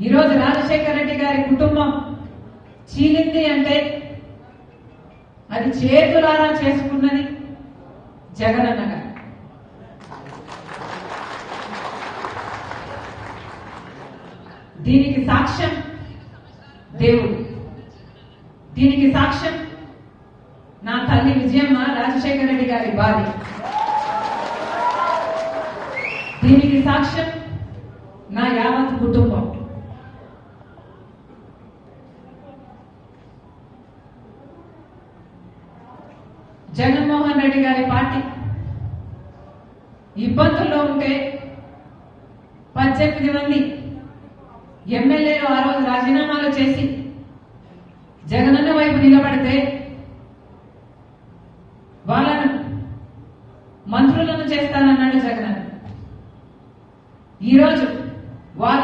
ఈరోజు రాజశేఖర రెడ్డి గారి కుటుంబం చీలింది అంటే అది చేతులారా చేసుకున్నది జగనన్న గారు. దీనికి సాక్ష్యం దేవుడు, దీనికి సాక్ష్యం నా తల్లి విజయమ్మ రాజశేఖర రెడ్డి గారి భార్య, దీనికి సాక్ష్యం నా యావత్ కుటుంబం. జగన్మోహన్ రెడ్డి గారి పార్టీ ఇబ్బందుల్లో ఉంటే 18 మంది ఎమ్మెల్యేలు ఆ రోజు రాజీనామాలు చేసి జగనన్న వైపు నిలబడితే వాళ్ళను మంత్రులను చేస్తానన్నాడు జగనన్న. ఈరోజు వాళ్ళ